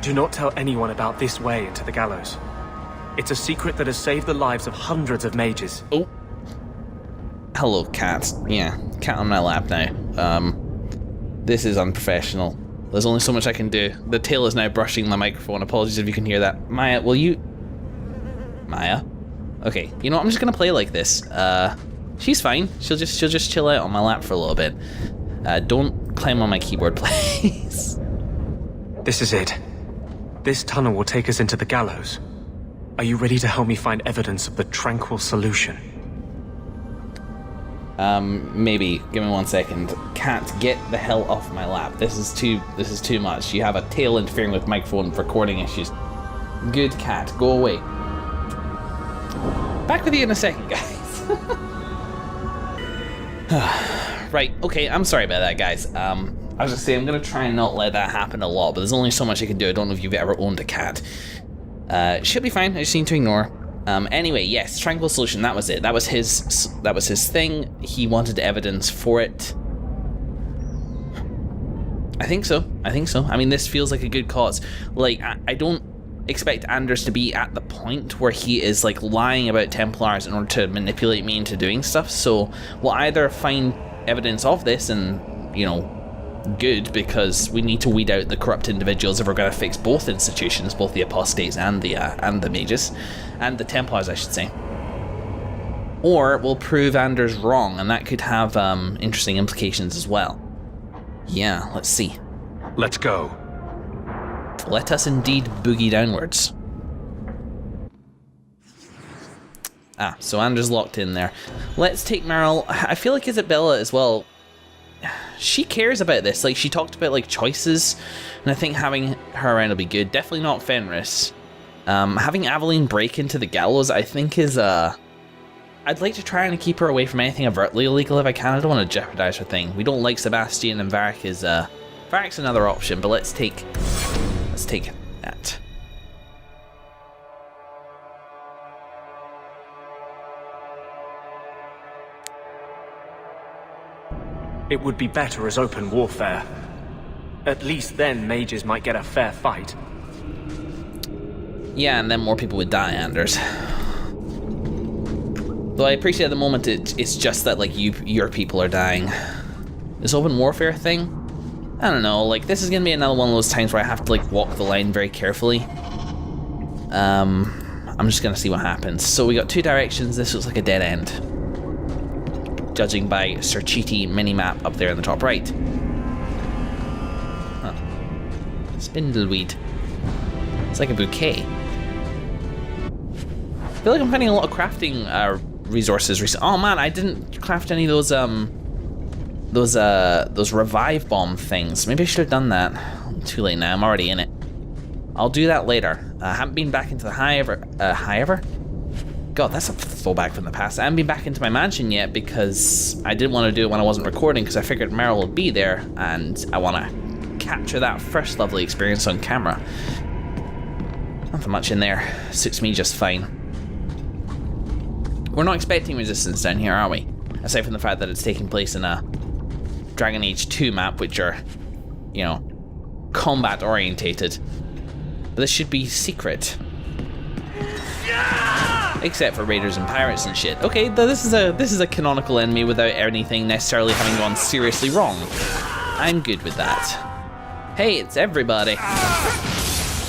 Do not tell anyone about this way into the gallows. It's a secret that has saved the lives of hundreds of mages. Oh. Hello, cat. Yeah, cat on my lap now. This is unprofessional. There's only so much I can do. The tail is now brushing my microphone. Apologies if you can hear that. Maya, will you... Maya? Okay, you know what? I'm just gonna play like this. She's fine. She'll just chill out on my lap for a little bit. Don't climb on my keyboard, please. This is it. This tunnel will take us into the gallows. Are you ready to help me find evidence of the tranquil solution? Maybe. Give me 1 second. Cat, get the hell off my lap. This is too much. You have a tail interfering with microphone recording issues. Good cat, go away. Back with you in a second, guys. Right, okay, I'm sorry about that, guys. I was just saying, I'm gonna try and not let that happen a lot, but there's only so much I can do. I don't know if you've ever owned a cat. Should be fine, I just need to ignore. Anyway, yes, tranquil solution, that was it. That was his thing. He wanted evidence for it. I think so. I mean, this feels like a good cause. Like, I don't expect Anders to be at the point where he is like lying about Templars in order to manipulate me into doing stuff, so we'll either find evidence of this and, you know, good, because we need to weed out the corrupt individuals if we're going to fix both institutions, both the apostates and the mages, and the Templars, I should say. Or we'll prove Anders wrong, and that could have interesting implications as well. Yeah, let's see. Let's go. Let us indeed boogie downwards. Ah, so Anders locked in there. Let's take Meryl. I feel like Isabella as well, she cares about this. Like, she talked about like choices, and I think having her around will be good. Definitely not Fenris. Having Aveline break into the gallows, I think is I'd like to try and keep her away from anything overtly illegal if I can. I don't want to jeopardize her thing. We don't like Sebastian, and Varric is Varric's another option, but let's take that. It would be better as open warfare. At least then mages might get a fair fight. Yeah, and then more people would die, Anders. Though I appreciate at the moment it's just that like your people are dying. This open warfare thing? I don't know, like this is gonna be another one of those times where I have to like walk the line very carefully. I'm just gonna see what happens. So we got two directions. This looks like a dead end, judging by Sir Cheaty minimap up there in the top right. Huh. Spindleweed. It's like a bouquet. I feel like I'm finding a lot of crafting resources recently. Oh man, I didn't craft any of those revive bomb things. Maybe I should have done that. Too late now, I'm already in it. I'll do that later. I haven't been back into the high ever? God, that's a throwback from the past. I haven't been back into my mansion yet because I didn't want to do it when I wasn't recording because I figured Meryl would be there and I want to capture that first lovely experience on camera. Nothing much in there. Suits me just fine. We're not expecting resistance down here, are we? Aside from the fact that it's taking place in a Dragon Age 2 map, which are, you know, combat orientated. But this should be secret. Except for raiders and pirates and shit. Okay, this is a canonical enemy without anything necessarily having gone seriously wrong. I'm good with that. Hey, it's everybody.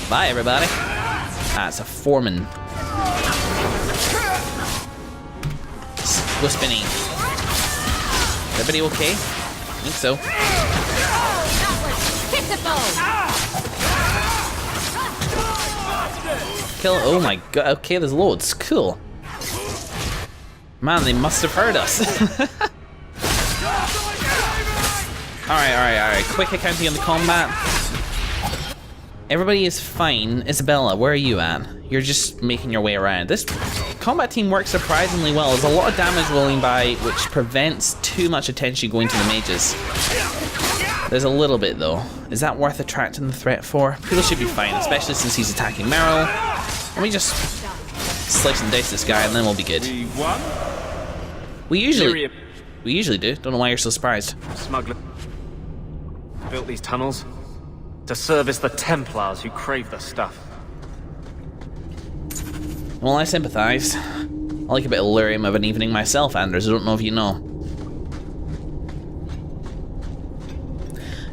Bye, everybody. Ah, it's a foreman. What's spinning? Is everybody okay? I think so. Kill. Oh my god. Okay, there's loads. Cool. Man, they must have heard us. Alright. Quick accounting on the combat. Everybody is fine. Isabella, where are you at? You're just making your way around. This combat team works surprisingly well. There's a lot of damage rolling by, which prevents too much attention going to the mages. There's a little bit though. Is that worth attracting the threat for? People should be fine, especially since he's attacking Meryl. Let me just slice and dice this guy and then we'll be good. We usually do. Don't know why you're so surprised. Smuggler built these tunnels To service the Templars who crave the stuff. Well, I sympathize. I like a bit of lyrium of an evening myself, Anders. I don't know if you know.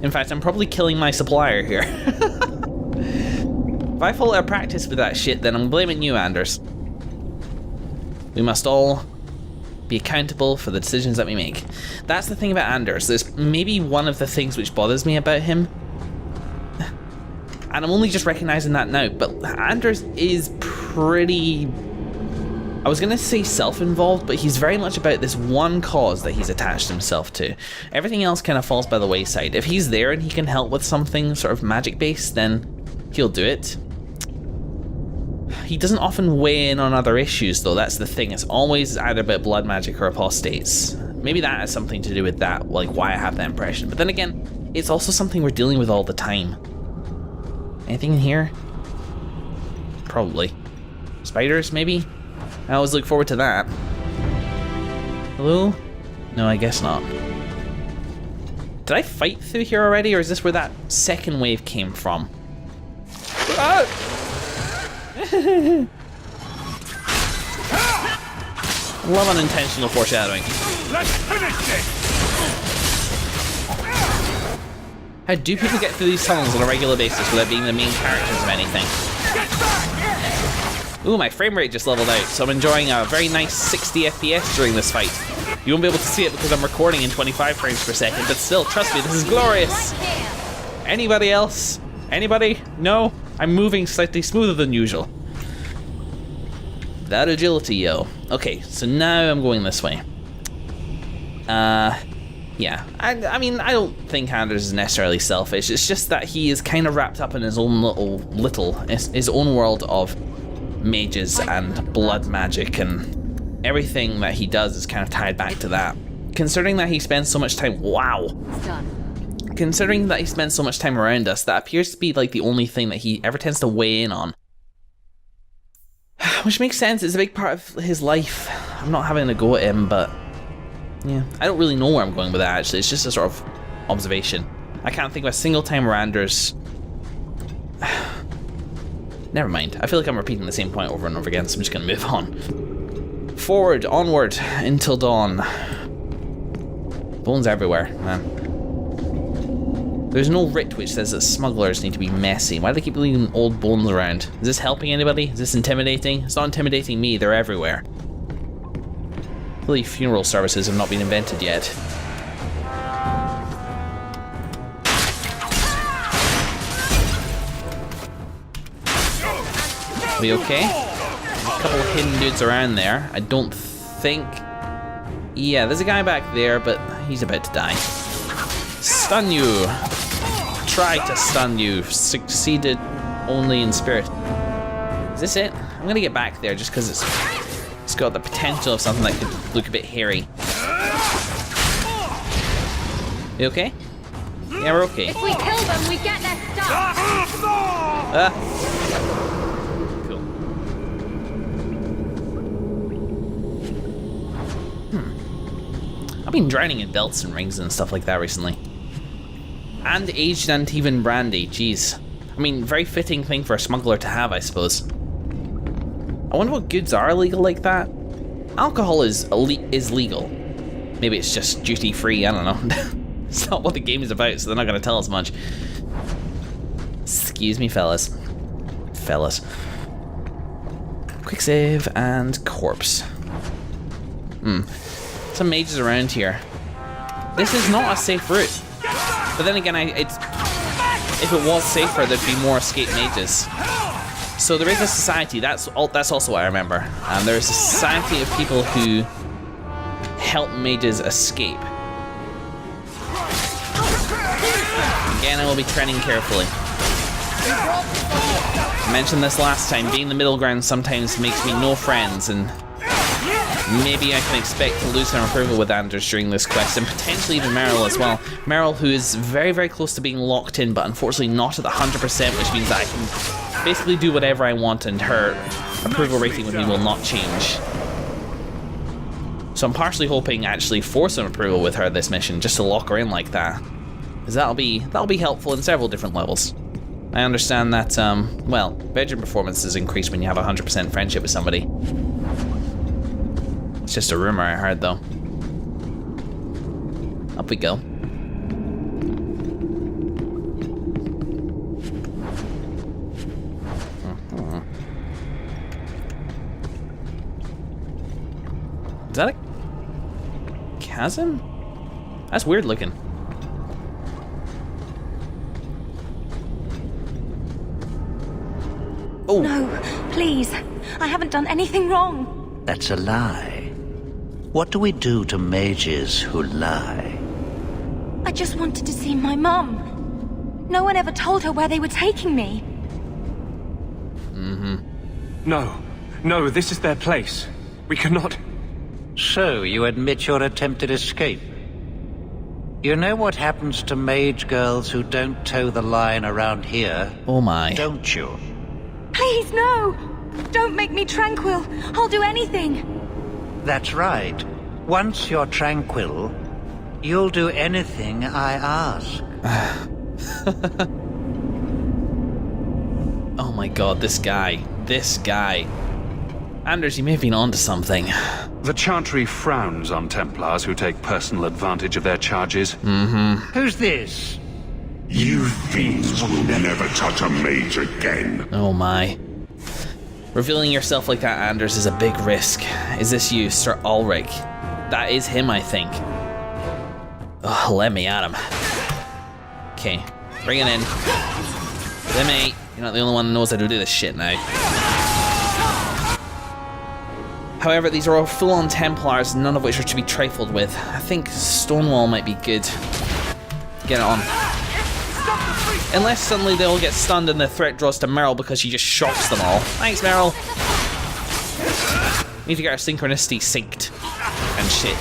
In fact, I'm probably killing my supplier here. If I fall out of practice with that shit, then I'm blaming you, Anders. We must all be accountable for the decisions that we make. That's the thing about Anders. There's maybe one of the things which bothers me about him. And I'm only just recognizing that now, but Anders is pretty... I was gonna say self-involved, but he's very much about this one cause that he's attached himself to. Everything else kind of falls by the wayside. If he's there and he can help with something sort of magic-based, then he'll do it. He doesn't often weigh in on other issues, though. That's the thing. It's always either about blood magic or apostates. Maybe that has something to do with that, like why I have that impression. But then again, it's also something we're dealing with all the time. Anything in here? Probably. Spiders, maybe? I always look forward to that. Hello? No, I guess not. Did I fight through here already, or is this where that second wave came from? Ah! Love unintentional foreshadowing. Let's finish this! How do people get through these tunnels on a regular basis without being the main characters of anything? Ooh, my frame rate just leveled out, so I'm enjoying a very nice 60 FPS during this fight. You won't be able to see it because I'm recording in 25 frames per second, but still, trust me, this is glorious! Anybody else? Anybody? No? I'm moving slightly smoother than usual. That agility, yo. Okay, so now I'm going this way. Yeah. I mean, I don't think Anders is necessarily selfish. It's just that he is kind of wrapped up in his own his own world of mages and blood magic, and everything that he does is kind of tied back to that. Considering that he spends so much time, considering that he spends so much time around us, that appears to be like the only thing that he ever tends to weigh in on. Which makes sense, it's a big part of his life. I'm not having a go at him, but yeah, I don't really know where I'm going with that actually. It's just a sort of observation. I can't think of a single time where Anders... Never mind, I feel like I'm repeating the same point over and over again, so I'm just gonna move on. Forward, onward, until dawn. Bones everywhere, man. There's no writ which says that smugglers need to be messy. Why do they keep leaving old bones around? Is this helping anybody? Is this intimidating? It's not intimidating me, they're everywhere. I believe funeral services have not been invented yet. We okay? A couple of hidden dudes around there. I don't think... Yeah, there's a guy back there, but he's about to die. Stun you! Try to stun you. Succeeded only in spirit. Is this it? I'm gonna get back there just because it's got the potential of something that could look a bit hairy. You okay? Yeah, we're okay. If we kill them, we get their stuff. Cool. I've been drowning in belts and rings and stuff like that recently. And aged Antivan brandy, jeez. I mean, very fitting thing for a smuggler to have, I suppose. I wonder what goods are illegal like that. Alcohol is legal. Maybe it's just duty-free, I don't know. It's not what the game is about, so they're not going to tell us much. Excuse me, fellas. Quick save and corpse. Some mages around here. This is not a safe route. But then again, if it was safer, there'd be more escaped mages. So there is a society, that's also what I remember. There's a society of people who help mages escape. Again, I will be treading carefully. I mentioned this last time, being the middle ground sometimes makes me no friends, and maybe I can expect to lose some approval with Anders during this quest, and potentially even Meryl as well. Meryl, who is very, very close to being locked in, but unfortunately not at the 100%, which means that I can basically do whatever I want, and her approval rating with me will not change. So I'm partially hoping actually for some approval with her this mission, just to lock her in like that, because that'll be helpful in several different levels. I understand that, well, bedroom performance is increased when you have 100% friendship with somebody. It's just a rumor I heard, though. Up we go. Is that a chasm? That's weird looking. Oh. No, please. I haven't done anything wrong. That's a lie. What do we do to mages who lie? I just wanted to see my mum. No one ever told her where they were taking me. No, this is their place. We cannot... So, you admit your attempted escape? You know what happens to mage girls who don't toe the line around here? Oh my. Don't you? Please, no! Don't make me tranquil. I'll do anything. That's right. Once you're tranquil, you'll do anything I ask. Oh my god, this guy. This guy. Anders, you may have been onto something. The Chantry frowns on Templars who take personal advantage of their charges. Who's this? You fiends will never touch a mage again. Oh my. Revealing yourself like that, Anders, is a big risk. Is this you, Sir Ulrich? That is him, I think. Oh, let me at him. Okay, bring it in. Let me. You're not the only one that knows how to do this shit now. However, these are all full-on Templars, none of which are to be trifled with. I think Stonewall might be good. Get it on. Unless suddenly they all get stunned and the threat draws to Meryl because she just shocks them all. Thanks, Meryl. We need to get our synchronicity synced and shit.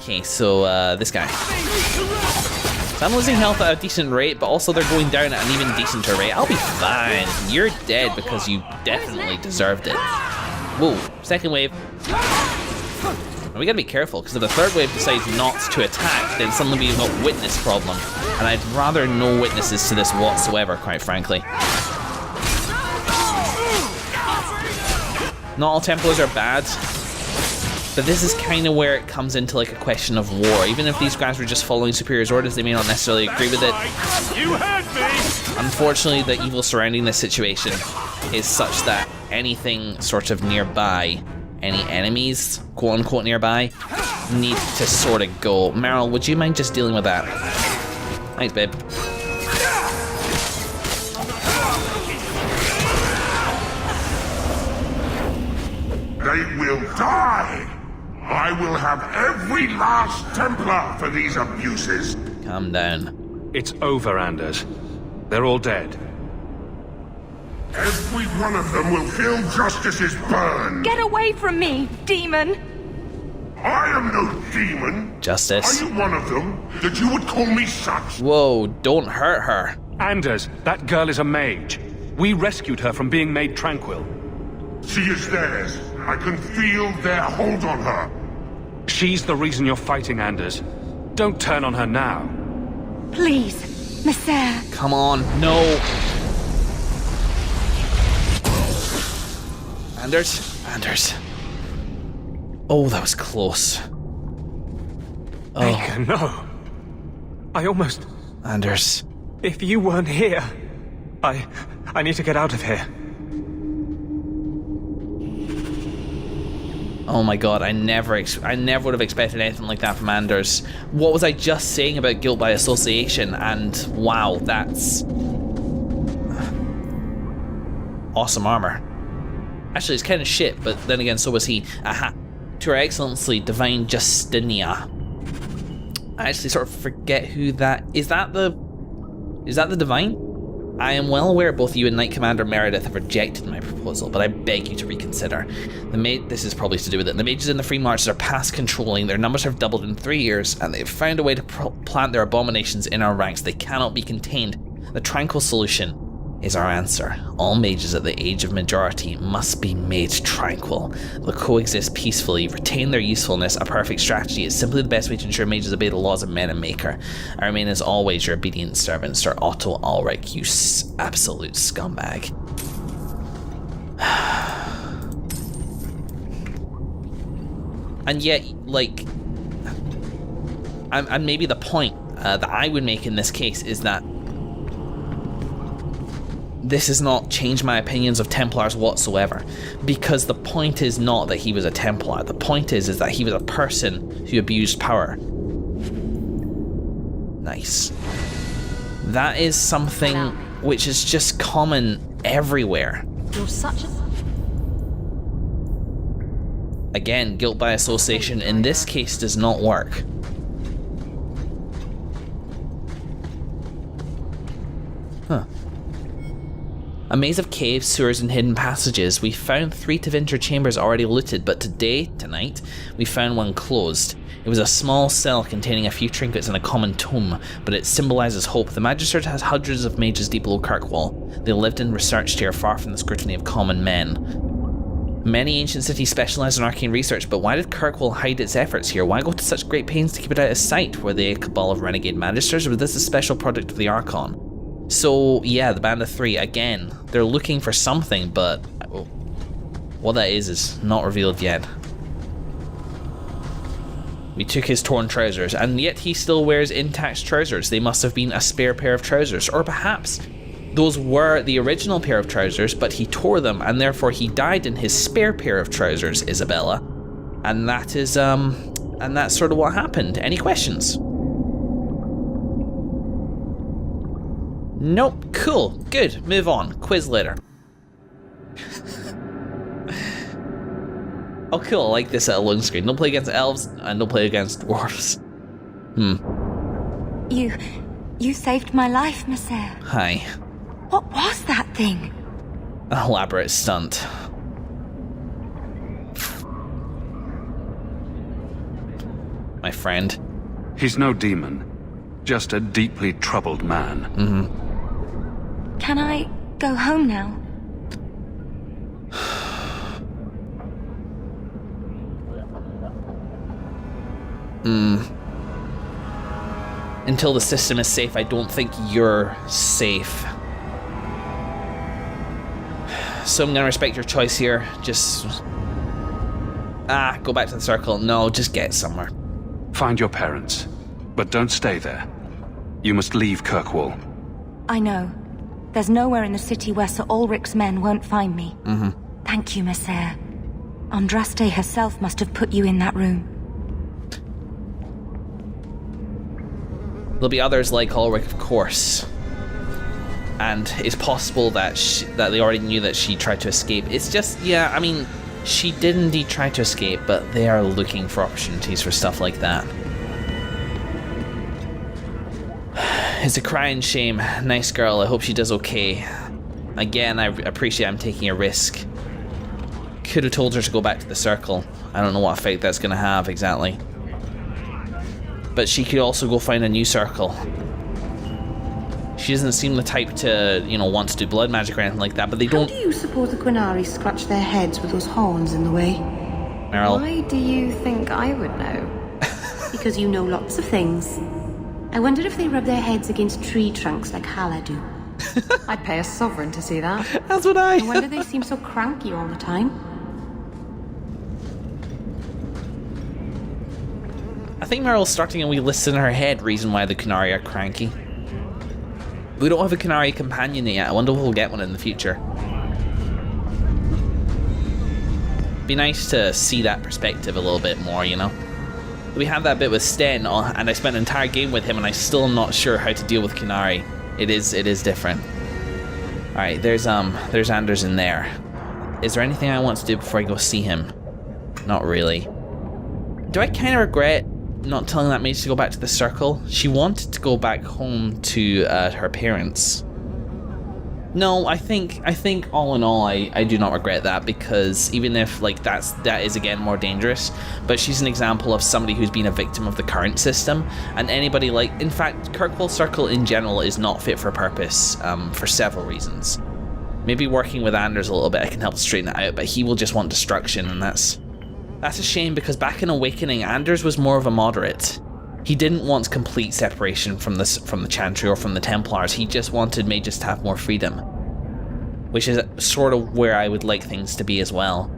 Okay, so this guy. So I'm losing health at a decent rate, but also they're going down at an even decenter rate. I'll be fine. You're dead because you definitely deserved it. Whoa, second wave. And we gotta be careful, because if the third wave decides not to attack, then suddenly we've got witness problem. And I'd rather no witnesses to this whatsoever, quite frankly. Not all Templars are bad, but this is kind of where it comes into like a question of war. Even if these guys were just following Superior's orders, they may not necessarily agree with it. You heard me! Unfortunately, the evil surrounding this situation is such that anything sort of nearby, any enemies, quote-unquote nearby, need to sort of go. Meryl, would you mind just dealing with that? Thanks, babe. They will die! I will have every last Templar for these abuses! Calm down. It's over, Anders. They're all dead. Every one of them will feel justice's burn! Get away from me, demon! I am no demon! Justice. Are you one of them, that you would call me such? Whoa, don't hurt her. Anders, that girl is a mage. We rescued her from being made tranquil. She is theirs. I can feel their hold on her. She's the reason you're fighting, Anders. Don't turn on her now. Please, Messer. Come on, no. Anders. Oh, that was close. Oh, Baker, no. I almost... Anders. If you weren't here... I need to get out of here. Oh my god, I never would have expected anything like that from Anders. What was I just saying about guilt by association? And wow, that's... awesome armor. Actually, it's kind of shit, but then again, so was he. Aha. To Her Excellency, Divine Justinia. I actually sort of forget who that... Is that the Divine? I am well aware both you and Knight Commander Meredith have rejected my proposal, but I beg you to reconsider. This is probably to do with it. The mages in the Free Marches are past controlling, their numbers have doubled in 3 years, and they've found a way to plant their abominations in our ranks. They cannot be contained. The tranquil solution is our answer. All mages at the age of majority must be made tranquil. They'll coexist peacefully, retain their usefulness. A perfect strategy is simply the best way to ensure mages obey the laws of men and Maker. I remain as always your obedient servant, Sir Otto Ulrich, you absolute scumbag. And yet, like, and maybe the point that I would make in this case is that this has not changed my opinions of Templars whatsoever, because the point is not that he was a Templar. The point is that he was a person who abused power. Nice. That is something which is just common everywhere. You're such a... Again, guilt by association in this case does not work. Huh. A maze of caves, sewers, and hidden passages. We found 3 Tevinter chambers already looted, but tonight, we found one closed. It was a small cell containing a few trinkets and a common tome, but it symbolizes hope. The Magistrate has hundreds of mages deep below Kirkwall. They lived and researched here, far from the scrutiny of common men. Many ancient cities specialize in arcane research, but why did Kirkwall hide its efforts here? Why go to such great pains to keep it out of sight? Were they a cabal of renegade magisters, or was this a special product of the Archon? So, yeah, the Band of 3, again, they're looking for something, but what that is not revealed yet. We took his torn trousers, and yet he still wears intact trousers. They must have been a spare pair of trousers, or perhaps those were the original pair of trousers, but he tore them, and therefore he died in his spare pair of trousers, Isabella. And that is, and that's sort of what happened. Any questions? Nope. Cool. Good. Move on. Quiz later. Oh, cool. I like this at a loading screen. Don't play against elves, and don't play against dwarves. You saved my life, Messer. Hi. What was that thing? An elaborate stunt. My friend. He's no demon, just a deeply troubled man. Can I go home now? Until the system is safe, I don't think you're safe. So I'm gonna respect your choice here. Just... go back to the circle. No, just get somewhere. Find your parents, but don't stay there. You must leave Kirkwall. I know. There's nowhere in the city where Sir Ulrich's men won't find me. Thank you, Messer. Andraste herself must have put you in that room. There'll be others like Ulrich, of course. And it's possible that that they already knew that she tried to escape. It's just, yeah, I mean, she did indeed try to escape, but they are looking for opportunities for stuff like that. It's a crying shame. Nice girl, I hope she does okay. Again, I appreciate I'm taking a risk. Could have told her to go back to the circle. I don't know what effect that's going to have exactly. But she could also go find a new circle. She doesn't seem the type to, you know, want to do blood magic or anything like that, but they don't... How do you suppose the Quinari scratch their heads with those horns in the way? Meryl. Why do you think I would know? Because you know lots of things. I wondered if they rub their heads against tree trunks like Hala do. I'd pay a sovereign to see that. That's what I wonder they seem so cranky all the time. I think Meryl's starting a wee list in her head reason why the Qunari are cranky. We don't have a Qunari companion yet. I wonder if we'll get one in the future. Be nice to see that perspective a little bit more, you know? We had that bit with Sten, and I spent an entire game with him, and I'm still not sure how to deal with Qunari. It is different. Alright, there's Anders in there. Is there anything I want to do before I go see him? Not really. Do I kind of regret not telling that mage to go back to the circle? She wanted to go back home to her parents. No, I think all in all, I do not regret that, because even if like that is again more dangerous, but she's an example of somebody who's been a victim of the current system, and anybody like, in fact, Kirkwall Circle in general is not fit for purpose for several reasons. Maybe working with Anders a little bit, I can help straighten it out, but he will just want destruction, and that's a shame, because back in Awakening, Anders was more of a moderate. He didn't want complete separation from the Chantry or from the Templars. He just wanted mages to have more freedom, which is sort of where I would like things to be as well.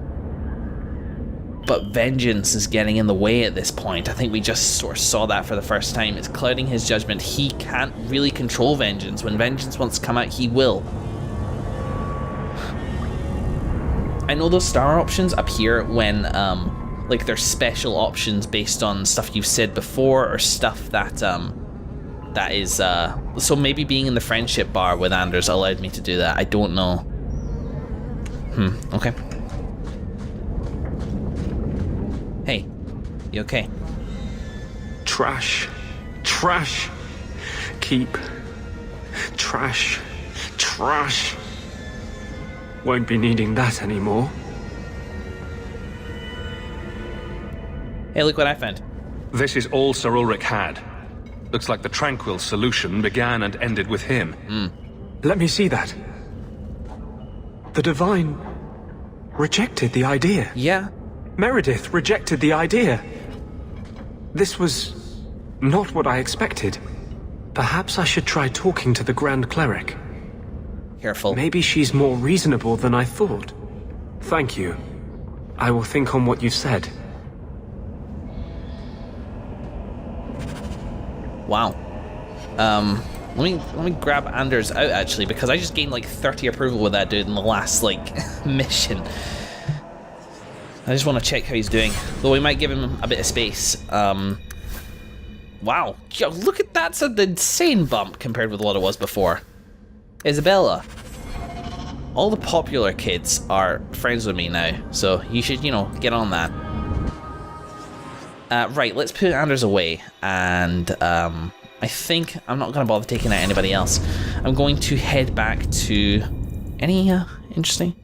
But vengeance is getting in the way at this point. I think we just sort of saw that for the first time. It's clouding his judgment. He can't really control vengeance. When vengeance wants to come out, he will. I know those star options appear when like there's special options based on stuff you've said before, or stuff that that is so maybe being in the friendship bar with Anders allowed me to do that. I don't know. Okay. Hey, you okay? Trash. Trash. Keep. Trash. Trash. Won't be needing that anymore. Hey, look what I found. This is all Sir Ulrich had. Looks like the Tranquil solution began and ended with him. Let me see that. The Divine rejected the idea. Yeah. Meredith rejected the idea. This was not what I expected. Perhaps I should try talking to the Grand Cleric. Careful. Maybe she's more reasonable than I thought. Thank you. I will think on what you've said. Wow. Let me grab Anders out actually, because I just gained like 30 approval with that dude in the last like mission. I just want to check how he's doing, though we might give him a bit of space. Wow, yo, look at that's an insane bump compared with what it was before. Isabella, all the popular kids are friends with me now, so you should, you know, get on that. Right, let's put Anders away, and I think I'm not going to bother taking out anybody else. I'm going to head back to any interesting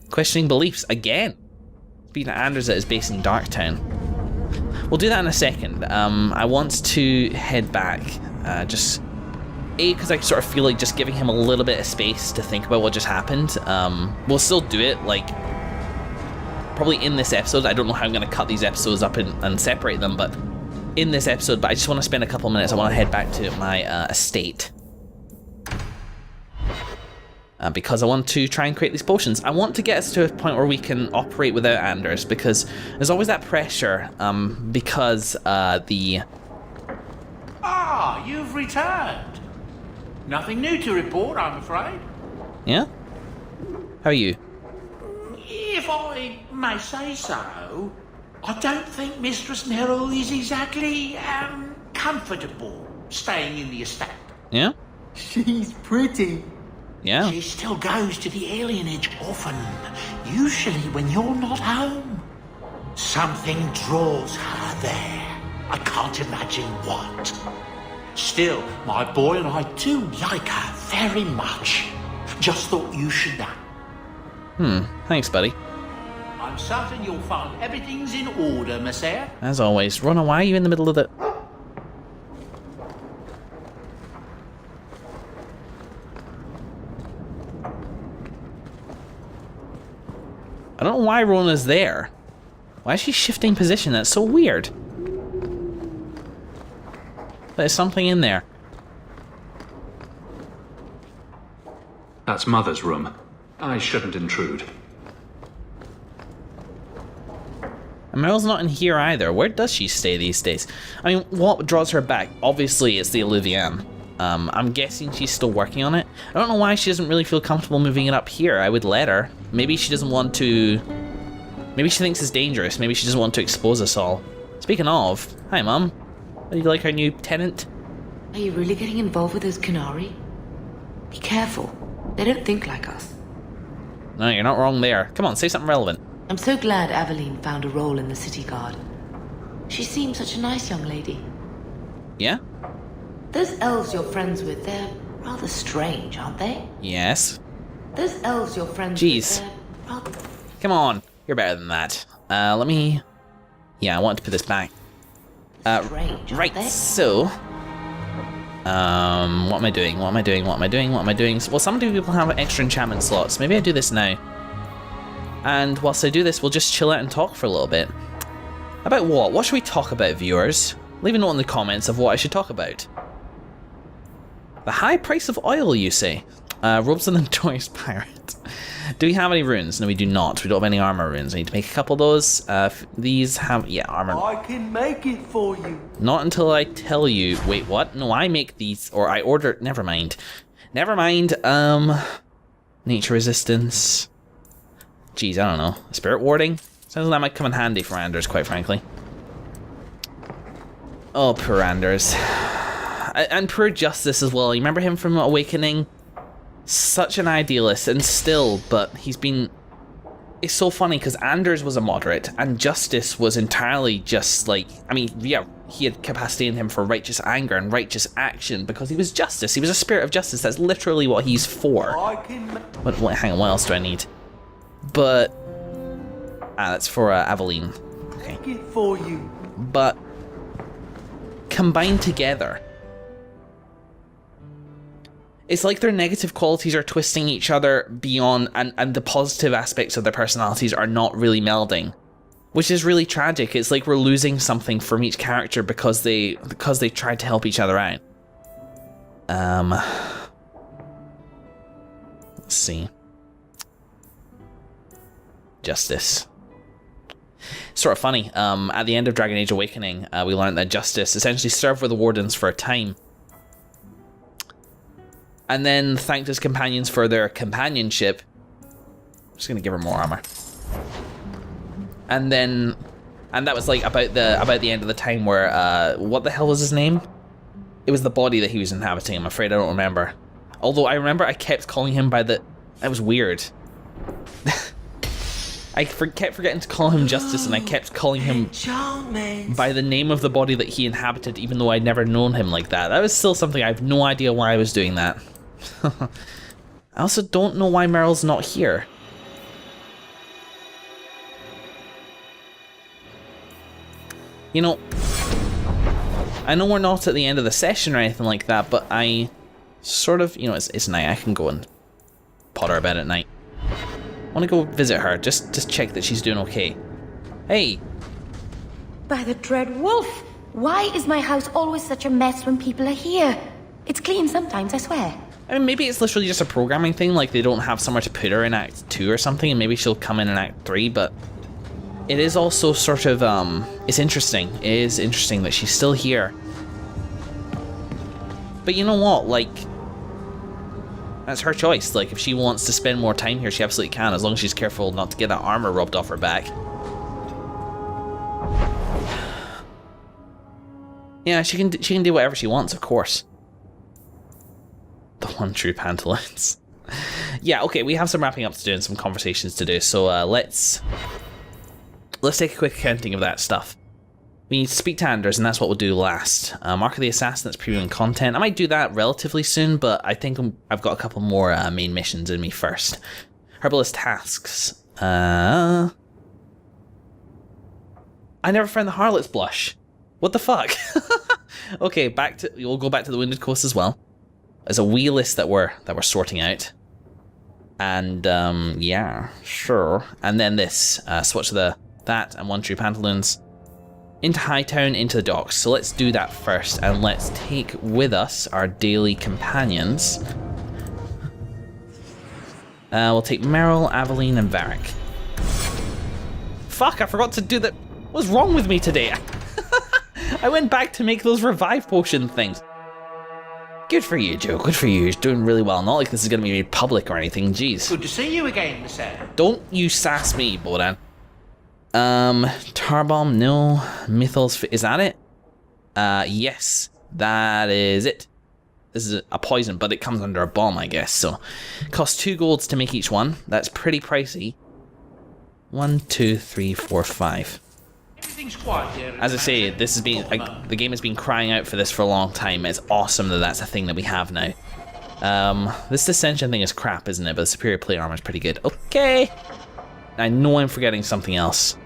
questioning beliefs again. Speaking of Anders at his base in Darktown. We'll do that in a second. I want to head back, just because I sort of feel like just giving him a little bit of space to think about what just happened. We'll still do it, like, probably in this episode. I don't know how I'm going to cut these episodes up and separate them, but in this episode, but I just want to spend a couple minutes. I want to head back to my estate. Because I want to try and create these potions. I want to get us to a point where we can operate without Anders, because there's always that pressure, because the... Ah, you've returned. Nothing new to report, I'm afraid. Yeah? How are you? If I may say so, I don't think Mistress Nerul is exactly, comfortable staying in the estate. Yeah? She's pretty. Yeah. She still goes to the alienage often, usually when you're not home. Something draws her there. I can't imagine what. Still, my boy and I do like her very much. Just thought you should know. Thanks, buddy. I'm certain you'll find everything's in order, Messiah. As always. Rona, why are you in the middle of the... I don't know why Rona's there. Why is she shifting position? That's so weird. There's something in there. That's Mother's room. I shouldn't intrude. And Meryl's not in here either. Where does she stay these days? I mean, what draws her back? Obviously, it's the Illuvian. I'm guessing she's still working on it. I don't know why she doesn't really feel comfortable moving it up here. I would let her. Maybe she doesn't want to... Maybe she thinks it's dangerous. Maybe she doesn't want to expose us all. Speaking of... Hi, Mum. Do you like our new tenant? Are you really getting involved with those Canary? Be careful. They don't think like us. No, you're not wrong there. Come on, say something relevant. I'm so glad Aveline found a role in the city guard. She seems such a nice young lady. Yeah? Those elves you're friends with, they're Rather strange, aren't they? Yes. Those elves you're friends Jeez. with, rather Come on. You're better than that. Let me... Yeah, I want to put this back. strange, Right, aren't they? so... what am I doing? What am I doing? What am I doing? What am I doing? Well, some people have extra enchantment slots. Maybe I do this now. And whilst I do this, we'll just chill out and talk for a little bit. About what? What should we talk about, viewers? Leave a note in the comments of what I should talk about. The high price of oil, you say? Robes of the Notorious Pirate. Do we have any runes? No, we do not. We don't have any armor runes. I need to make a couple of those. These have... Yeah, armor. I can make it for you. Not until I tell you. Wait, what? No, I make these, or I order... Never mind. Never mind. Nature resistance. Jeez, I don't know. Spirit warding? Sounds like that might come in handy for Anders, quite frankly. Oh, poor Anders. And poor Justice as well. You remember him from Awakening? Such an idealist, and still, but he's been... It's so funny, because Anders was a moderate, and Justice was entirely just like... I mean, yeah, he had capacity in him for righteous anger and righteous action, because he was Justice. He was a spirit of justice. That's literally what he's for. I can Hang on, what else do I need? But... that's for Aveline. Okay. make it for you. But... combined together... It's like their negative qualities are twisting each other beyond, and the positive aspects of their personalities are not really melding. Which is really tragic. It's like we're losing something from each character because they tried to help each other out. Let's see. Justice. Sort of funny. At the end of Dragon Age Awakening, we learned that Justice essentially served with the Wardens for a time. And then thanked his companions for their companionship. I'm just gonna give her more armor. And that was like about the end of the time where what the hell was his name? It was the body that he was inhabiting. I'm afraid I don't remember. Although I remember I kept calling him by the... That was weird. I kept forgetting to call him Justice, and I kept calling him by the name of the body that he inhabited, even though I'd never known him like that. That was still something. I have no idea why I was doing that. I also don't know why Meryl's not here. You know, I know we're not at the end of the session or anything like that, but I sort of, you know, it's night. I can go and potter about at night. I want to go visit her, just check that she's doing okay. Hey. By the dread wolf! Why is my house always such a mess when people are here? It's clean sometimes, I swear. I mean, maybe it's literally just a programming thing, like they don't have somewhere to put her in Act 2 or something, and maybe she'll come in Act 3, but it is also sort of, it's interesting. It is interesting that she's still here. But you know what, like, that's her choice. Like, if she wants to spend more time here, she absolutely can, as long as she's careful not to get that armor rubbed off her back. Yeah, she can do whatever she wants, of course. The one true pantaloons. Yeah, okay, we have some wrapping up to do and some conversations to do, so let's take a quick accounting of that stuff. We need to speak to Anders, and that's what we'll do last. Mark of the Assassin, that's previewing content. I might do that relatively soon, but I think I've got a couple more main missions in me first. Herbalist tasks. I never found the Harlot's Blush. What the fuck? Okay, we'll go back to the Wounded Coast as well. There's a wee list that we're sorting out. And yeah, sure. And then this, swatch that and one true pantaloons. Into Hightown, into the docks. So let's do that first, and let's take with us our daily companions. We'll take Meryl, Aveline, and Varric. Fuck, I forgot to do that. What's wrong with me today? I went back to make those revive potion things. Good for you, Joe. Good for you. You're doing really well. Not like this is going to be made public or anything. Jeez. Good to see you again, Miss Don't you sass me, Bodan. Tarbomb, no. Mythos, is that it? Yes. That is it. This is a poison, but it comes under a bomb, I guess. So, costs 2 golds to make each one. That's pretty pricey. 1, 2, 3, 4, 5. As I say, this has been the game has been crying out for this for a long time. It's awesome that that's a thing that we have now. This dissension thing is crap, isn't it? But the superior plate armor is pretty good. Okay. I know I'm forgetting something else.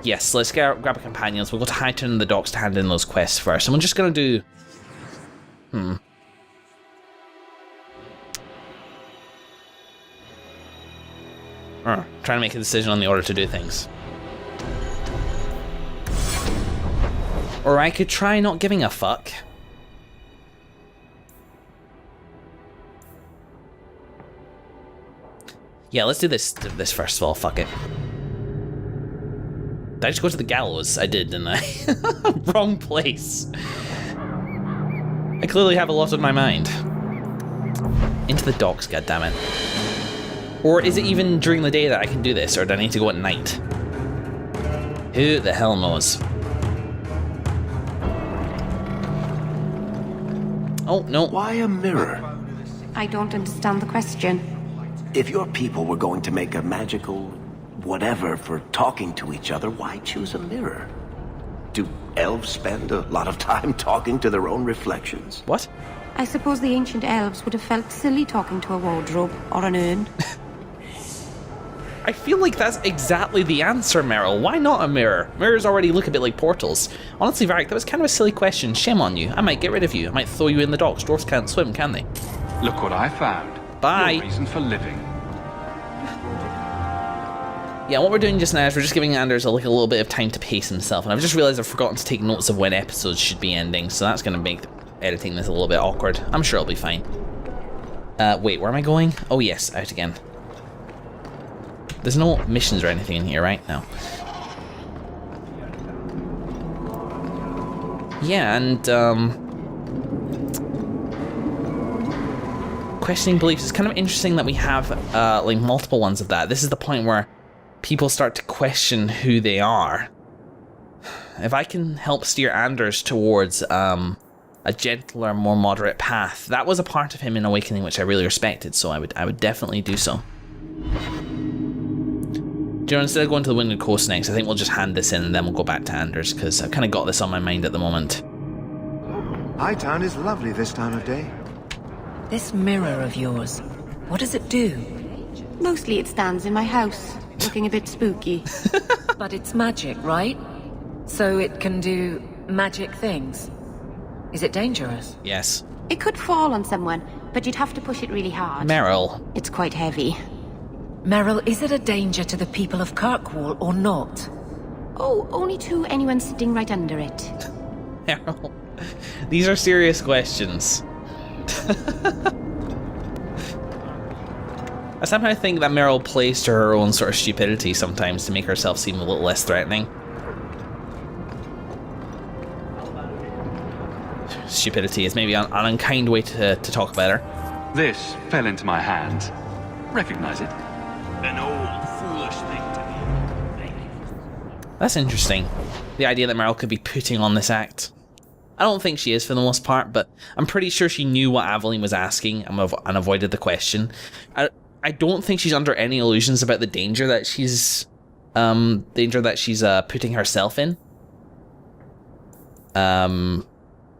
Yes, let's grab our companions. We'll go to Hightown and the docks to hand in those quests first. And we're just going to do... Trying to make a decision on the order to do things. Or I could try not giving a fuck. Yeah, let's do this first of all. Fuck it. Did I just go to the gallows? I did, didn't I? Wrong place. I clearly have a lot on my mind. Into the docks, goddammit. Or is it even during the day that I can do this, or do I need to go at night? Who the hell knows? Oh, no. Why a mirror? I don't understand the question. If your people were going to make a magical whatever for talking to each other, why choose a mirror? Do elves spend a lot of time talking to their own reflections? What? I suppose the ancient elves would have felt silly talking to a wardrobe or an urn. I feel like that's exactly the answer, Meryl. Why not a mirror? Mirrors already look a bit like portals. Honestly, Varric, that was kind of a silly question. Shame on you. I might get rid of you. I might throw you in the docks. Dwarves can't swim, can they? Look what I found. Bye. Your reason for living. Yeah, what we're doing just now is we're just giving Anders a little bit of time to pace himself, and I've just realised I've forgotten to take notes of when episodes should be ending, so that's going to make editing this a little bit awkward. I'm sure it'll be fine. Wait, where am I going? Oh yes, out again. There's no missions or anything in here, right? No. Yeah, and questioning beliefs is kind of interesting that we have like multiple ones of that. This is the point where people start to question who they are. If I can help steer Anders towards a gentler, more moderate path, that was a part of him in Awakening which I really respected, so I would definitely do so. You know, instead of going to the Winded Coast next, I think we'll just hand this in and then we'll go back to Anders, because I've kind of got this on my mind at the moment. Hightown is lovely this time of day. This mirror of yours, what does it do? Mostly it stands in my house, looking a bit spooky. But it's magic, right? So it can do magic things. Is it dangerous? Yes. It could fall on someone, but you'd have to push it really hard. Meryl. It's quite heavy. Meryl, is it a danger to the people of Kirkwall or not? Oh, only to anyone sitting right under it. Meryl, these are serious questions. I somehow think that Meryl plays to her own sort of stupidity sometimes to make herself seem a little less threatening. Stupidity is maybe an unkind way to talk about her. This fell into my hands. Recognize it? An old, foolish thing to me. That's interesting. The idea that Meryl could be putting on this act. I don't think she is for the most part, but I'm pretty sure she knew what Aveline was asking and avoided the question. I don't think she's under any illusions about the danger that she's putting herself in.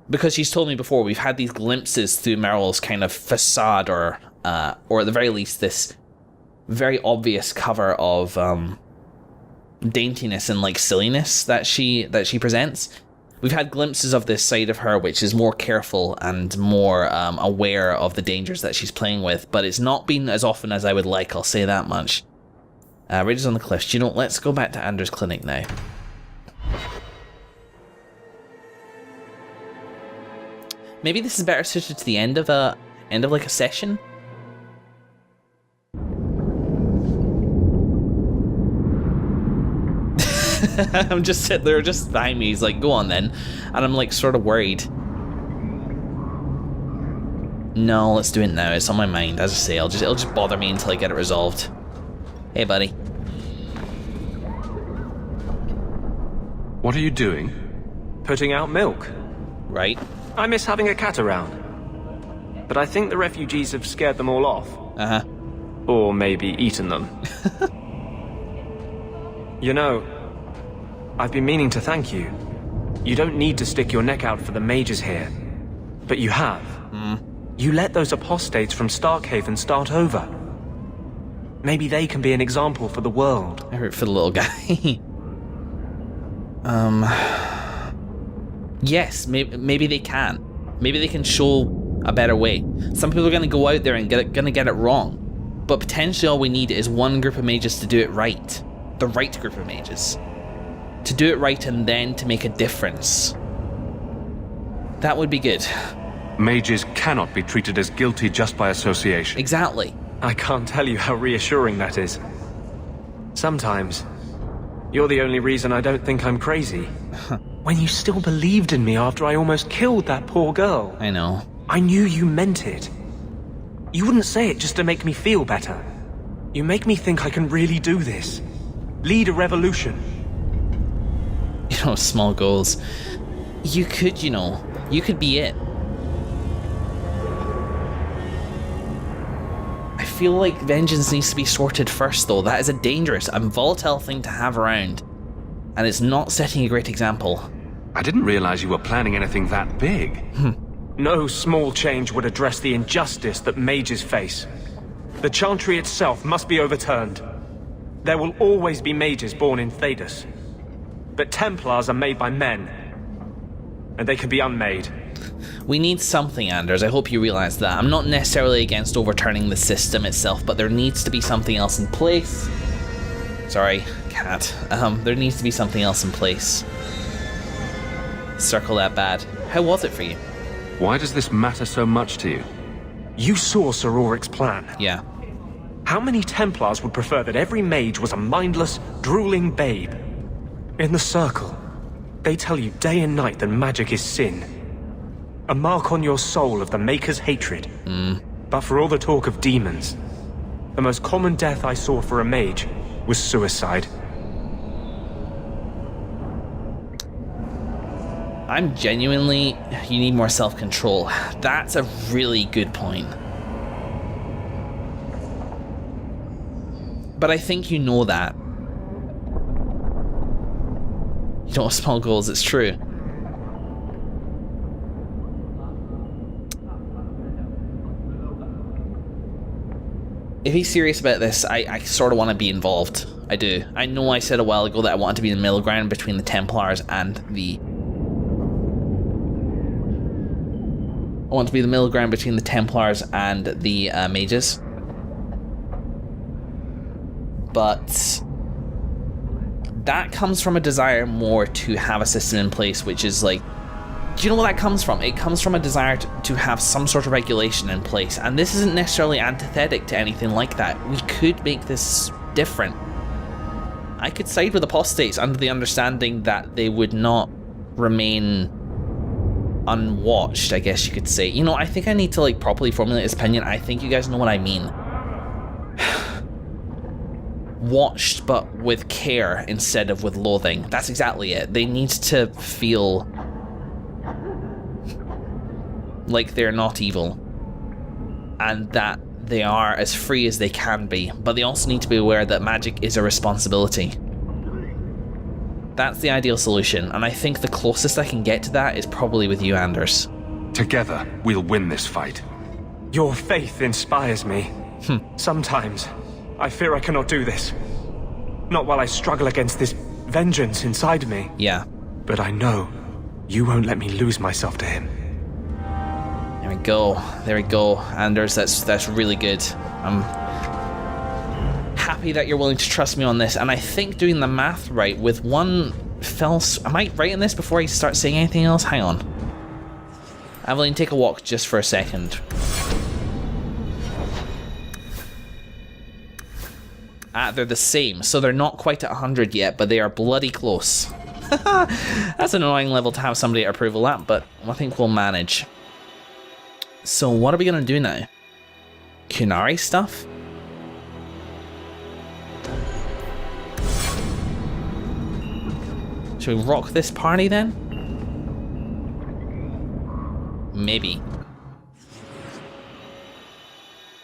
Because she's told me before, we've had these glimpses through Meryl's kind of facade, or at the very least this very obvious cover of daintiness and like silliness that she presents. We've had glimpses of this side of her which is more careful and more aware of the dangers that she's playing with, but it's not been as often as I would like, I'll say that much. Ridges on the Cliffs. You know, let's go back to Anders' clinic now. Maybe this is better suited to the end of like a session. I'm just sitting there, just behind me. He's like, "Go on then," and I'm like, sort of worried. No, let's do it now. It's on my mind. As I say, it'll just bother me until I get it resolved. Hey, buddy. What are you doing? Putting out milk. Right. I miss having a cat around. But I think the refugees have scared them all off. Uh-huh. Or maybe eaten them. You know, I've been meaning to thank you. You don't need to stick your neck out for the mages here. But you have. You let those apostates from Starkhaven start over. Maybe they can be an example for the world. I root for the little guy. Yes, maybe they can. Maybe they can show a better way. Some people are going to go out there and gonna get it wrong. But potentially all we need is one group of mages to do it right. The right group of mages. To do it right and then to make a difference. That would be good. Mages cannot be treated as guilty just by association. Exactly. I can't tell you how reassuring that is. Sometimes, you're the only reason I don't think I'm crazy. When you still believed in me after I almost killed that poor girl. I know. I knew you meant it. You wouldn't say it just to make me feel better. You make me think I can really do this. Lead a revolution. You know, small goals. You could, you could be it. I feel like vengeance needs to be sorted first, though. That is a dangerous and volatile thing to have around. And it's not setting a great example. I didn't realize you were planning anything that big. No small change would address the injustice that mages face. The Chantry itself must be overturned. There will always be mages born in Thedas. But Templars are made by men. And they can be unmade. We need something, Anders. I hope you realize that. I'm not necessarily against overturning the system itself, but there needs to be something else in place. Sorry, cat. There needs to be something else in place. Circle that bad. How was it for you? Why does this matter so much to you? You saw Sir Ulrich's plan. Yeah. How many Templars would prefer that every mage was a mindless, drooling babe? In the Circle, they tell you day and night that magic is sin. A mark on your soul of the Maker's hatred. But for all the talk of demons, the most common death I saw for a mage was suicide. I'm genuinely... You need more self-control. That's a really good point. But I think you know that. You don't have small goals, it's true. If he's serious about this, I sort of want to be involved. I do. I know I said a while ago that I wanted to be in the middle ground between the Templars and the... I want to be the middle ground between the Templars and the mages. But that comes from a desire more to have a system in place, which is like... Do you know where that comes from? It comes from a desire to have some sort of regulation in place. And this isn't necessarily antithetic to anything like that. We could make this different. I could side with apostates under the understanding that they would not remain unwatched, I guess you could say. You know, I think I need to like properly formulate this opinion. I think you guys know what I mean. Watched, but with care instead of with loathing. That's exactly it. They need to feel like they're not evil and that they are as free as they can be, but they also need to be aware that magic is a responsibility. That's the ideal solution, and I think the closest I can get to that is probably with you, Anders. Together, we'll win this fight. Your faith inspires me. Sometimes, I fear I cannot do this. Not while I struggle against this vengeance inside me. Yeah. But I know you won't let me lose myself to him. There we go. There we go, Anders. That's really good. I'm happy that you're willing to trust me on this, and I think doing the math right with one fell... Am I right in this before I start saying anything else? Hang on. Aveline, take a walk just for a second. They're the same, so they're not quite at 100 yet, but they are bloody close. That's an annoying level to have somebody approval at, but I think we'll manage. So what are we going to do now? Kunari stuff? Should we rock this party then? Maybe.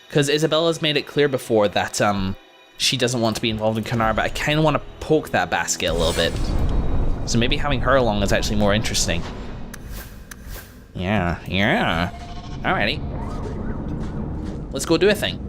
Because Isabella's made it clear before that she doesn't want to be involved in Kunari, but I kind of want to poke that basket a little bit. So maybe having her along is actually more interesting. Yeah. Alrighty. Let's go do a thing.